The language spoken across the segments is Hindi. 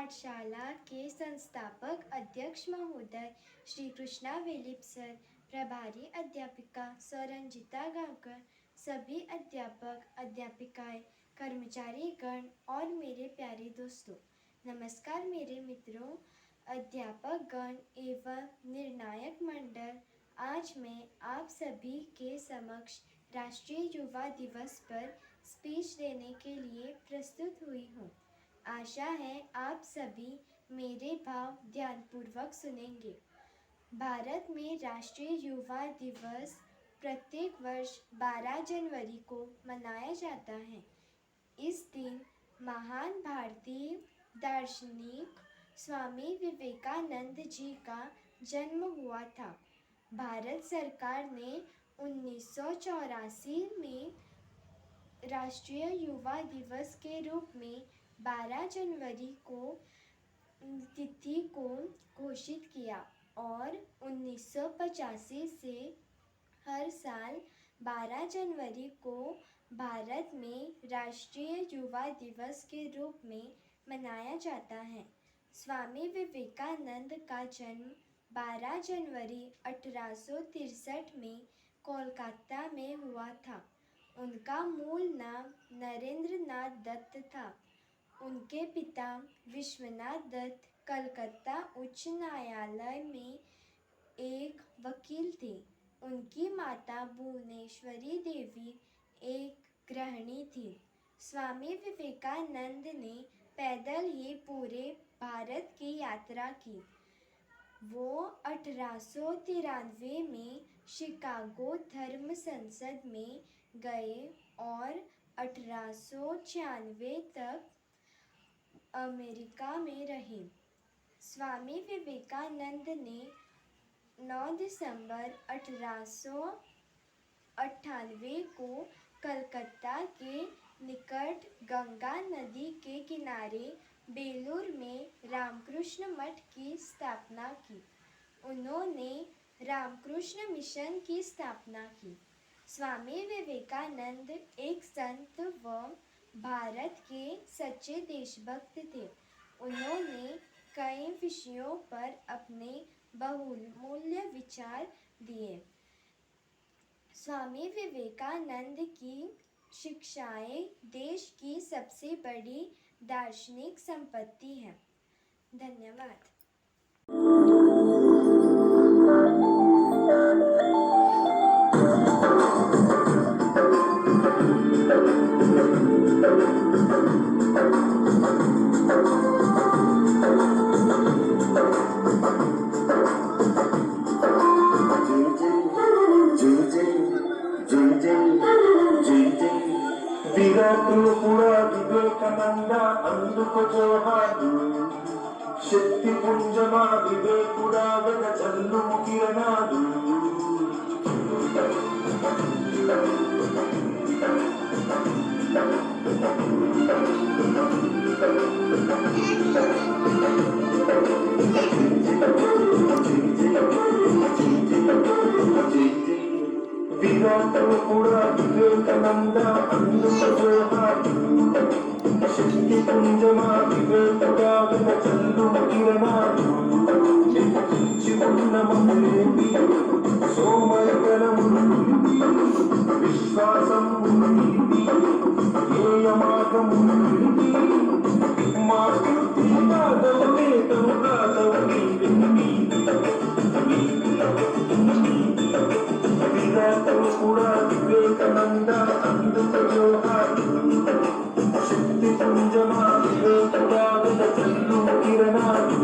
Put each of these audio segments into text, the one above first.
पाठशाला के संस्थापक अध्यक्ष महोदय श्री कृष्णा वेलिप सर, प्रभारी अध्यापिका सौ रंजिता गांवकर, सभी अध्यापक अध्यापिकाएं, कर्मचारी गण और मेरे प्यारे दोस्तों, नमस्कार मेरे मित्रों, अध्यापक गण एवं निर्णायक मंडल। आज मैं आप सभी के समक्ष राष्ट्रीय युवा दिवस पर स्पीच देने के लिए प्रस्तुत हुई हूँ। आशा है आप सभी मेरे भाव ध्यानपूर्वक सुनेंगे। भारत में राष्ट्रीय युवा दिवस प्रत्येक वर्ष 12 जनवरी को मनाया जाता है। इस दिन महान भारतीय दार्शनिक स्वामी विवेकानंद जी का जन्म हुआ था। भारत सरकार ने 1984 में राष्ट्रीय युवा दिवस के रूप में 12 जनवरी को तिथि को घोषित किया और 1985 से हर साल 12 जनवरी को भारत में राष्ट्रीय युवा दिवस के रूप में मनाया जाता है। स्वामी विवेकानंद का जन्म 12 जनवरी 1863 में कोलकाता में हुआ था। उनका मूल नाम नरेंद्र नाथ दत्त था। उनके पिता विश्वनाथ दत्त कलकत्ता उच्च न्यायालय में एक वकील थे। उनकी माता भुवनेश्वरी देवी एक गृहिणी थी। स्वामी विवेकानंद ने पैदल ही पूरे भारत की यात्रा की। वो 1893 में शिकागो धर्म संसद में गए और 1896 तक अमेरिका में रहे। स्वामी विवेकानंद ने 9 दिसंबर 1898 को कलकत्ता के निकट गंगा नदी के किनारे बेलूर में रामकृष्ण मठ की स्थापना की। उन्होंने रामकृष्ण मिशन की स्थापना की। स्वामी विवेकानंद एक संत व भारत के सच्चे देशभक्त थे। उन्होंने कई विषयों पर अपने बहुमूल्य विचार दिए। स्वामी विवेकानंद की शिक्षाएं देश की सबसे बड़ी दार्शनिक संपत्ति हैं। धन्यवाद। వివేకానంద అందుకు జోహారు శక్తి పుంజమా వివేకుడా వెద చల్లు కిరణాలు విరాటులు కూడా వివేకానంద అందుకు జోహారు శక్తి పుంజమా వివేకుడా వెద చల్లు కిరణాలు చిచ్చి ఉన్న మహేమి సోమయతనము విశ్వాసం ఏయమాగము మా స్తుతి నాదవు వేదము నాదవు విరాటులు కూడా వివేకానంద అందుకు జోహారు శక్తి పుంజమా వివేకుడా వెద చల్లు కిరణాలు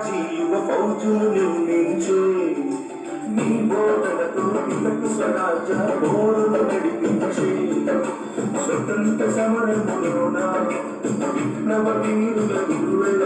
జీవ ఫౌజును నిర్మించే నీ బోధనతో ఇతకు స్వరాజ్య పోరును నడిపించే స్వతంత్ర సమరములోన విప్లవ వీరుల గురువెల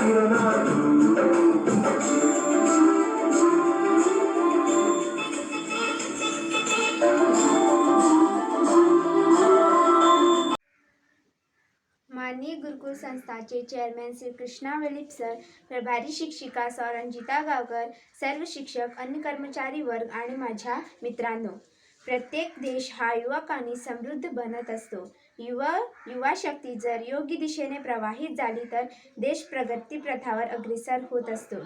फिरणार माननीय गुरुकुल संस्थाचे चेअरमॅन श्री कृष्णा वेलिप सर, प्रभारी शिक्षिका सौ रंजिता गावकर, सर्व शिक्षक, अन्य कर्मचारी वर्ग आणि माझ्या मित्रांनो, प्रत्येक देश हा युवकांनी समृद्ध बनत असतो. युवा शक्ती जर योग्य दिशेने प्रवाहित झाली तर देश प्रगती पथावर अग्रेसर होत असतो.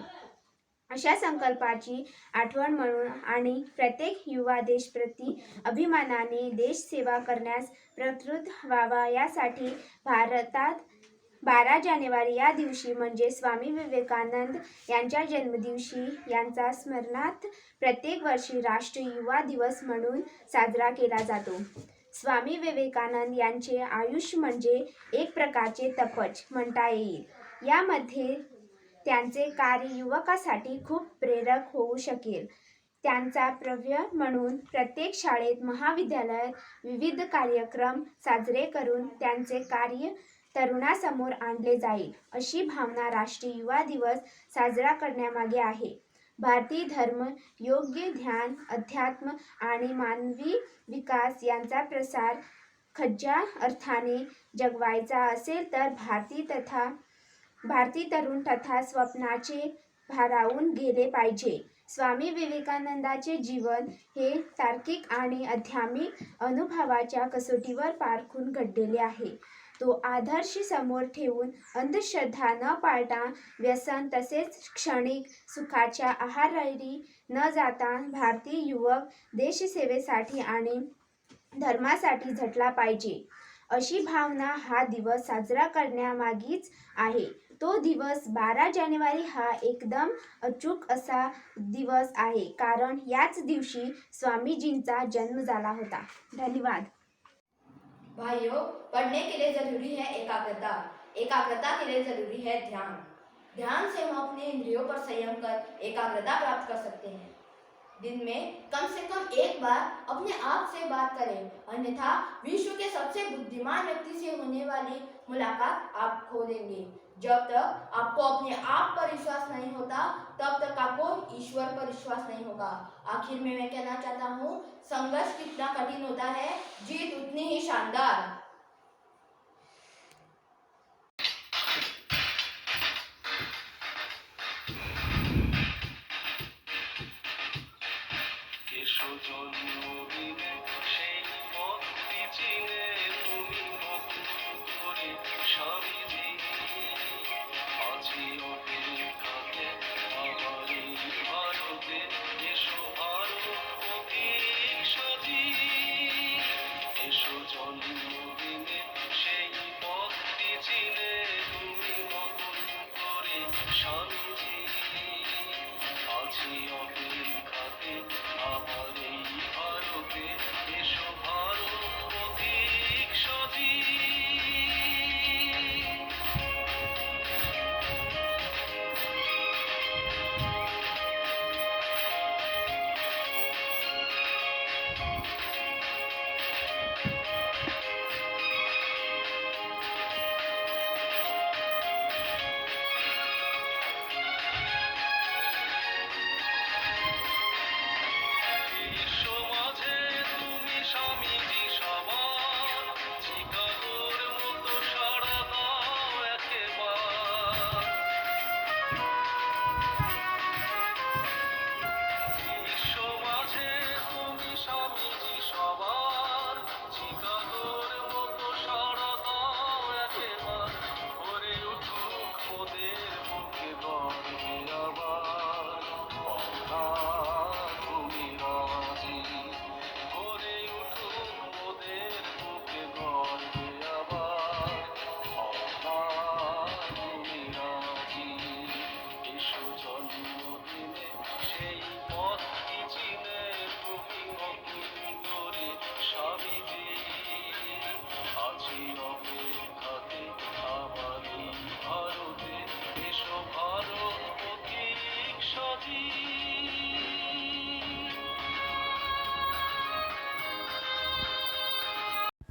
अशा संकल्पाची आठवण म्हणून आणि प्रत्येक युवा देशप्रती अभिमानाने देश सेवा करण्यास प्रवृत्त व्हावा यासाठी भारतात 12 जानेवारी या दिवशी म्हणजे स्वामी विवेकानंद यांच्या जन्मदिवशी यांचा स्मरणार्थ प्रत्येक वर्षी राष्ट्रीय युवा दिवस म्हणून साजरा केला जातो. स्वामी विवेकानंद यांचे आयुष्य म्हणजे एक प्रकारचे तपच म्हणता येईल. यामध्ये त्यांचे कार्य युवकासाठी खूप प्रेरक होऊ शकेल. त्यांचा प्रव्य म्हणून प्रत्येक शाळेत, महाविद्यालयात विविध कार्यक्रम साजरे करून त्यांचे कार्य तरुणासमोर आणले जाईल अशी भावना राष्ट्रीय युवा दिवस साजरा करण्यामागे आहे. भारतीय धर्म, योग्य ध्यान, अध्यात्म आणि मानवी विकास यांचा प्रसार खऱ्या अर्थाने जगवायचा असेल तर भारतीय तरुण तथा स्वप्नाचे भारावून गेले पाहिजे. स्वामी विवेकानंदाचे जीवन हे तार्किक आणि आध्यात्मिक अनुभवाच्या कसोटीवर पारखून घडलेले आहे. तो आदर्श समोर ठेवून अंधश्रद्धा न पाळता, व्यसन तसेच क्षणिक सुखाच्या आहारी न जाता भारतीय युवक देशसेवेसाठी आणि धर्मासाठी झटला पाहिजे अशी भावना हा दिवस साजरा करण्यामागीच आहे. तो दिवस 12 जानेवारी हा एकदम अचूक असा दिवस आहे, कारण याच दिवशी स्वामीजींचा जन्म झाला होता. धन्यवाद. भाइयों, पढ़ने के लिए जरूरी है एकाग्रता, एकाग्रता के लिए जरूरी है ध्यान. ध्यान से हम अपने इंद्रियों पर संयम कर एकाग्रता प्राप्त कर सकते हैं. दिन में कम से कम एक बार अपने आप से बात करें, अन्यथा विश्व के सबसे बुद्धिमान व्यक्ति से होने वाली मुलाकात आप खो देंगे. जब तक आपको अपने आप पर विश्वास नहीं होता, तब तक आपको ईश्वर पर विश्वास नहीं होगा. आखिर में मैं कहना चाहता हूँ, संघर्ष कितना कठिन होता है, जीत उतनी ही शानदार.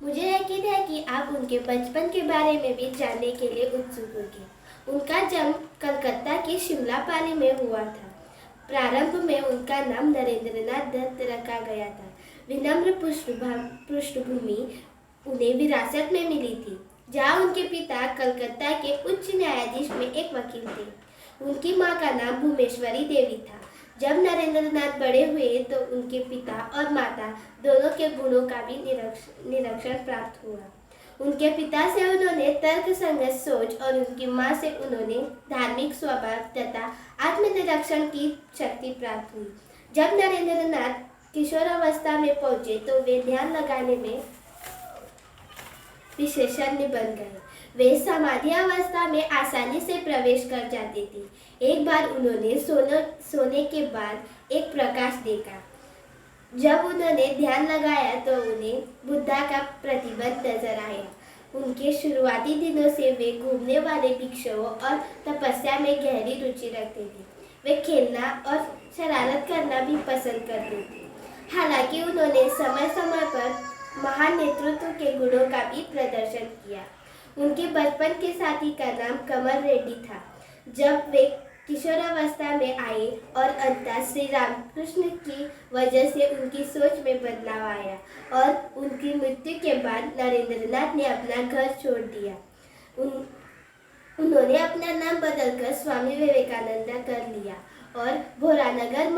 मुझे यकीन है कि आप उनके बचपन के बारे में भी जानने के लिए उत्सुक होंगे. उनका जन्म कलकत्ता के शिमलापाली में हुआ था। प्रारंभ में उनका नाम नरेंद्रनाथ दत्त रखा गया था। विनम्र पृष्ठभूमि उन्हें विरासत में मिली थी, जहाँ उनके पिता कलकत्ता के उच्च न्यायाधीश में एक वकील थे। उनकी माँ का नाम भूमेश्वरी देवी था। जब नरेंद्रनाथ बड़े हुए तो उनके पिता और माता दोनों के गुणों का भी निरीक्षण प्राप्त हुआ। उनके पिता से उन्होंने तर्क संगत सोच और उनकी माँ से उन्होंने धार्मिक स्वभाव तथा आत्मनिरीक्षण की शक्ति प्राप्त हुई। जब नरेंद्रनाथ किशोरावस्था में पहुंचे तो वे ध्यान लगाने में विशेषज्ञ बन गए। वे समाधि अवस्था में आसानी से प्रवेश कर जाते थे। एक बार उन्होंने सोने के बाद एक प्रकाश देखा। जब उन्होंने ध्यान लगाया तो उन्हें बुद्धा का प्रतिबिंब नजर आया। उनके शुरुआती दिनों से वे घूमने वाले भिक्षुओं और तपस्या में गहरी रुचि रखते थे। वे खेलना और शरारत करना भी पसंद करते थे। हालांकि उन्होंने समय समय पर महान नेतृत्व के गुणों का भी प्रदर्शन किया। उनके बचपन के साथी का नाम कमल रेड्डी था। जब वे किशोरावस्था में आए और अंततः श्री रामकृष्ण की वजह से उनकी सोच में बदलाव आया और उनकी मृत्यु के बाद नरेंद्रनाथ ने अपना घर छोड़ दिया। उन्होंने अपना नाम बदलकर स्वामी विवेकानंद कर लिया और भोरानगर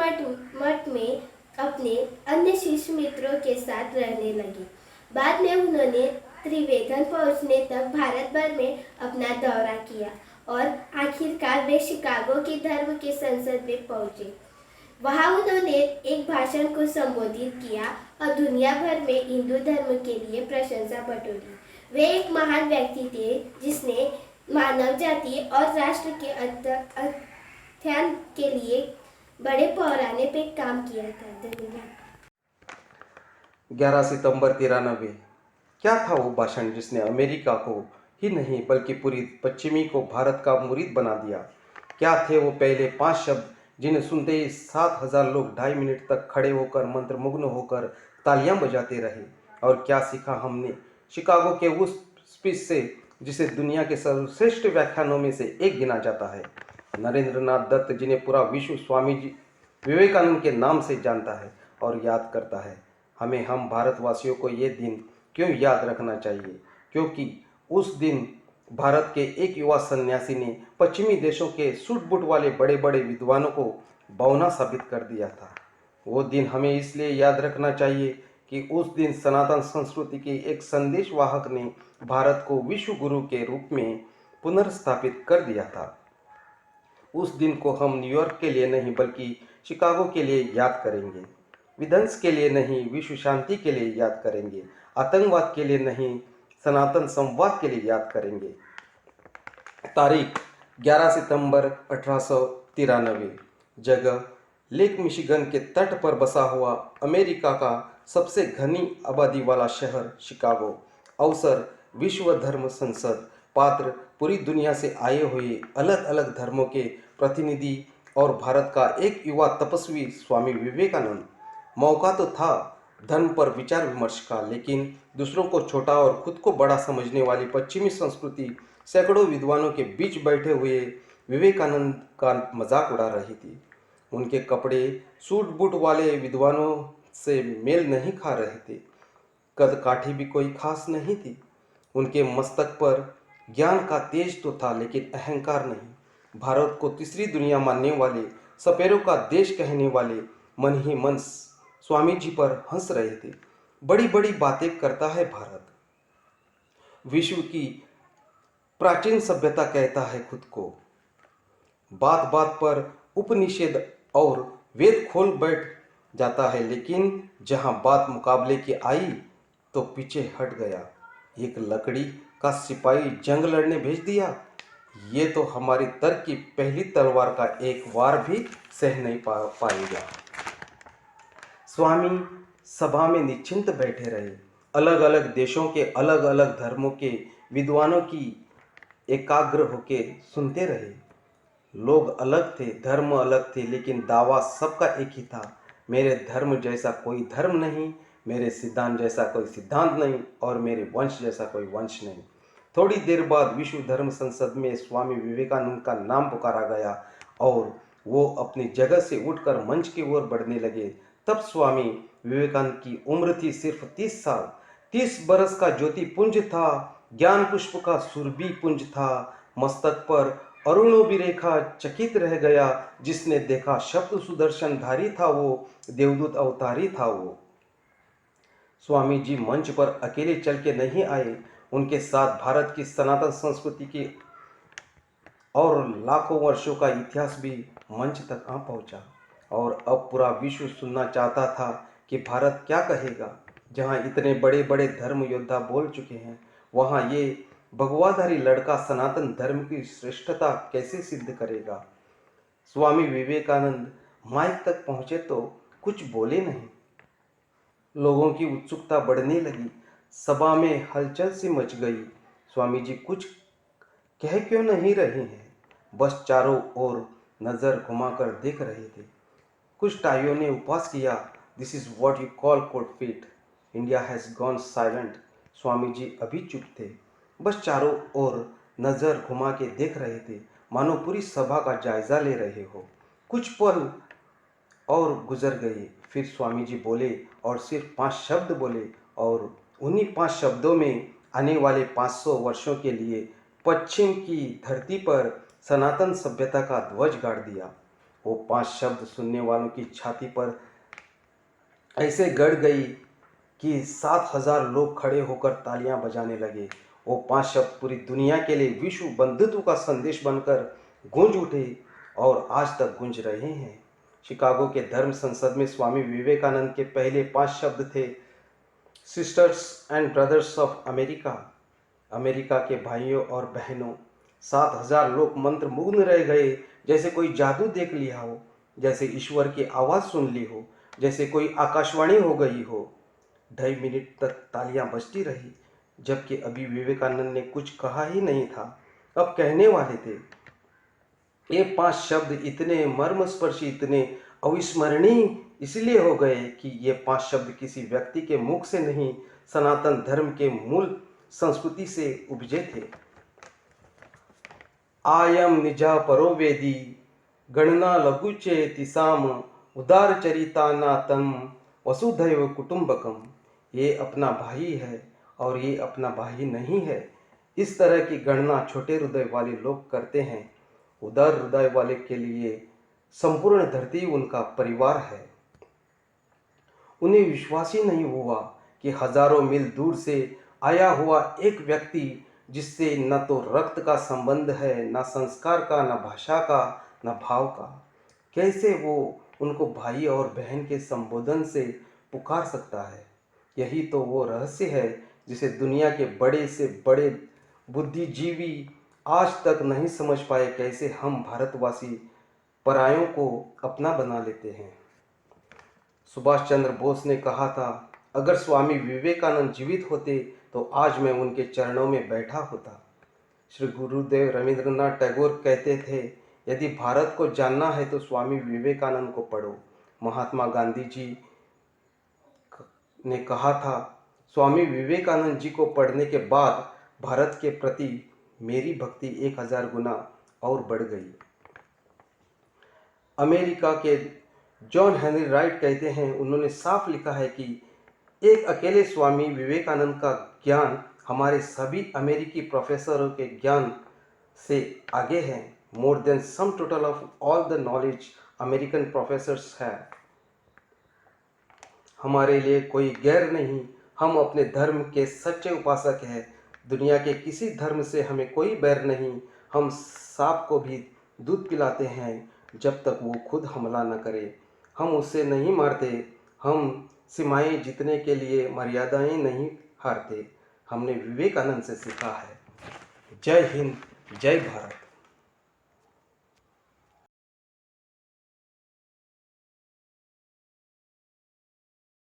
मठ में अपने अन्य शिष्य मित्रों के साथ रहने लगे। बाद में उन्होंने त्रिवेंद्र पहुंचने तक भारत भर में अपना दौरा किया और आखिरकार वे शिकागो की धर्म के संसद में पहुंचे। वहां उन्होंने एक भाषण को संबोधित किया और दुनिया भर में हिंदू धर्म के लिए प्रशंसा बटोरी। वे एक महान व्यक्ति थे जिसने मानव जाति और राष्ट्र के उत्थान के लिए बड़े पैमाने पे काम किया था। धन्यवाद। 11 सितंबर 93। क्या था वो भाषण जिसने अमेरिका को ही नहीं बल्कि पूरी पश्चिमी को भारत का मुरीद बना दिया? क्या थे वो पहले 5 शब्द जिन्हें सुनते ही 7,000 लोग 2.5 मिनट तक खड़े होकर मंत्रमुग्ध होकर तालियां बजाते रहे? और क्या सीखा हमने शिकागो के उस स्पीच से जिसे दुनिया के सर्वश्रेष्ठ व्याख्यानों में से एक गिना जाता है? नरेंद्रनाथ दत्त, जिन्हें पूरा विश्व स्वामी जी विवेकानंद के नाम से जानता है और याद करता है। हम भारतवासियों को ये दिन क्यों याद रखना चाहिए? क्योंकि उस दिन भारत के एक युवा सन्यासी ने पश्चिमी देशों के सूट बूट वाले बड़े बड़े विद्वानों को बौना साबित कर दिया था। वो दिन हमें इसलिए याद रखना चाहिए कि उस दिन सनातन संस्कृति के एक संदेश वाहक ने भारत को विश्व गुरु के रूप में पुनर्स्थापित कर दिया था। उस दिन को हम न्यूयॉर्क के लिए नहीं बल्कि शिकागो के लिए याद करेंगे। विध्वंस के लिए नहीं, विश्व शांति के लिए याद करेंगे। आतंकवाद के लिए नहीं, सनातन संवाद के लिए याद करेंगे। तारीख 11 सितंबर 1893। जगह लेक मिशिगन के तट पर बसा हुआ अमेरिका का सबसे घनी आबादी वाला शहर शिकागो। अवसर विश्व धर्म संसद। पात्र पूरी दुनिया से आए हुए अलग अलग धर्मों के प्रतिनिधि और भारत का एक युवा तपस्वी स्वामी विवेकानंद। मौका तो था धर्म पर विचार विमर्श का, लेकिन दूसरों को छोटा और खुद को बड़ा समझने वाली पश्चिमी संस्कृति सैकड़ों विद्वानों के बीच बैठे हुए विवेकानंद का मजाक उड़ा रही थी। उनके कपड़े सूट बूट वाले विद्वानों से मेल नहीं खा रहे थे। कद काठी भी कोई खास नहीं थी। उनके मस्तक पर ज्ञान का तेज तो था, लेकिन अहंकार नहीं। भारत को तीसरी दुनिया मानने वाले, सपेरों का देश कहने वाले मन ही मन स्वामी जी पर हंस रहे थे। बड़ी बड़ी बातें करता है भारत, विश्व की प्राचीन सभ्यता कहता है खुद को। बात बात पर उपनिषद और वेद खोल बैठ जाता है, लेकिन जहां बात मुकाबले की आई तो पीछे हट गया। एक लकड़ी का सिपाही जंग लड़ने भेज दिया। ये तो हमारी तर्क की पहली तलवार का एक वार भी सह नहीं पाएगा। स्वामी सभा में निश्चिंत बैठे रहे। अलग अलग देशों के अलग अलग धर्मों के विद्वानों की एकाग्र होकर सुनते रहे। लोग अलग थे, धर्म अलग थे, लेकिन दावा सबका एक ही था, मेरे धर्म जैसा कोई धर्म नहीं, मेरे सिद्धांत जैसा कोई सिद्धांत नहीं और मेरे वंश जैसा कोई वंश नहीं। थोड़ी देर बाद विश्व धर्म संसद में स्वामी विवेकानंद का नाम पुकारा गया और वो अपनी जगह से उठकर मंच की ओर बढ़ने लगे। तब स्वामी विवेकानंद की उम्र थी सिर्फ 30 साल। 30 बरस का ज्योति पुंज था, ज्ञान पुष्प का सुरभि पुंज था। मस्तक पर अरुणों रेखा चकित रह गया। जिसने देखा शब्द सुदर्शन धारी था वो, देवदूत अवतारी था वो। स्वामी जी मंच पर अकेले चल के नहीं आए, उनके साथ भारत की सनातन संस्कृति की और लाखों वर्षों का इतिहास भी मंच तक आ पहुंचा। और अब पूरा विश्व सुनना चाहता था कि भारत क्या कहेगा। जहां इतने बड़े बड़े धर्म योद्धा बोल चुके हैं, वहां ये भगवाधारी लड़का सनातन धर्म की श्रेष्ठता कैसे सिद्ध करेगा। स्वामी विवेकानंद माइक तक पहुंचे तो कुछ बोले नहीं। लोगों की उत्सुकता बढ़ने लगी। सभा में हलचल सी मच गई। स्वामी जी कुछ कह क्यों नहीं रहे हैं, बस चारों ओर नजर घुमाकर देख रहे थे। कुछ टाइयों ने उपवास किया। This is what you call code feet. India has gone silent. Swami ji अभी चुप थे, बस चारों ओर नजर घुमा के देख रहे थे, मानो पूरी सभा का जायजा ले रहे हो। कुछ पल और गुजर गए। फिर स्वामी जी बोले और सिर्फ 5 शब्द बोले, और उन्हीं 5 शब्दों में आने वाले 500 वर्षों के लिए पश्चिम की धरती पर सनातन सभ्यता का ध्वज गाड़ दिया। वो 5 शब्द सुनने वालों की छाती पर ऐसे गड़ गई कि 7,000 लोग खड़े होकर तालियां बजाने लगे। वो 5 शब्द पूरी दुनिया के लिए विश्व बंधुत्व का संदेश बनकर गूंज उठे और आज तक गूंज रहे हैं। शिकागो के धर्म संसद में स्वामी विवेकानंद के पहले 5 शब्द थे, sisters and brothers of America. America के भाइयों और बहनों। 7,000 लोग मंत्र मुग्ध रह गए, जैसे कोई जादू देख लिया हो, जैसे ईश्वर की आवाज़ सुन ली हो, जैसे कोई आकाशवाणी हो गई हो। 2.5 मिनट तक तालियां बजती रही, जबकि अभी विवेकानंद ने कुछ कहा ही नहीं था, अब कहने वाले थे। ये 5 शब्द इतने मर्मस्पर्शी, इतने अविस्मरणीय इसलिए हो गए कि ये 5 शब्द किसी व्यक्ति के मुख से नहीं, सनातन धर्म के मूल संस्कृति से उपजे थे। आयम निजा परो वेदी गणना लघुचे तिसाम उदार चरिता नातम वसुधैव कुटुंबकम। ये अपना भाई है और ये अपना भाई नहीं है। इस तरह की गणना छोटे हृदय वाले लोग करते हैं। उदार हृदय वाले के लिए संपूर्ण धरती उनका परिवार है। उन्हें विश्वास ही नहीं हुआ कि हजारों मील दूर से आया हुआ एक व्यक्ति, जिससे न तो रक्त का संबंध है, न संस्कार का, न भाषा का, न भाव का, कैसे वो उनको भाई और बहन के संबोधन से पुकार सकता है। यही तो वो रहस्य है जिसे दुनिया के बड़े से बड़े बुद्धिजीवी आज तक नहीं समझ पाए, कैसे हम भारतवासी परायों को अपना बना लेते हैं। सुभाष चंद्र बोस ने कहा था, अगर स्वामी विवेकानंद जीवित होते तो आज मैं उनके चरणों में बैठा होता। श्री गुरुदेव रविंद्रनाथ टैगोर कहते थे, यदि भारत को जानना है तो स्वामी विवेकानंद को पढ़ो। महात्मा गांधी जी ने कहा था, स्वामी विवेकानंद जी को पढ़ने के बाद भारत के प्रति मेरी भक्ति 1000 गुना और बढ़ गई। अमेरिका के जॉन हेनरी राइट कहते हैं, उन्होंने साफ लिखा है कि एक अकेले स्वामी विवेकानंद का ज्ञान हमारे सभी अमेरिकी प्रोफेसरों के ज्ञान से आगे है। More then sum total of all the knowledge American professors है। हमारे लिए कोई गैर नहीं, हम अपने धर्म के सच्चे उपासक हैं। दुनिया के किसी धर्म से हमें कोई बैर नहीं। हम सांप को भी दूध पिलाते हैं जब तक वो खुद हमला न करे। हम उससे नहीं मारते, हम सीमाएं जीतने के लिए मर्यादाएं नहीं हारते। हमने विवेकानंद से सीखा है। जय हिंद, जय भारत।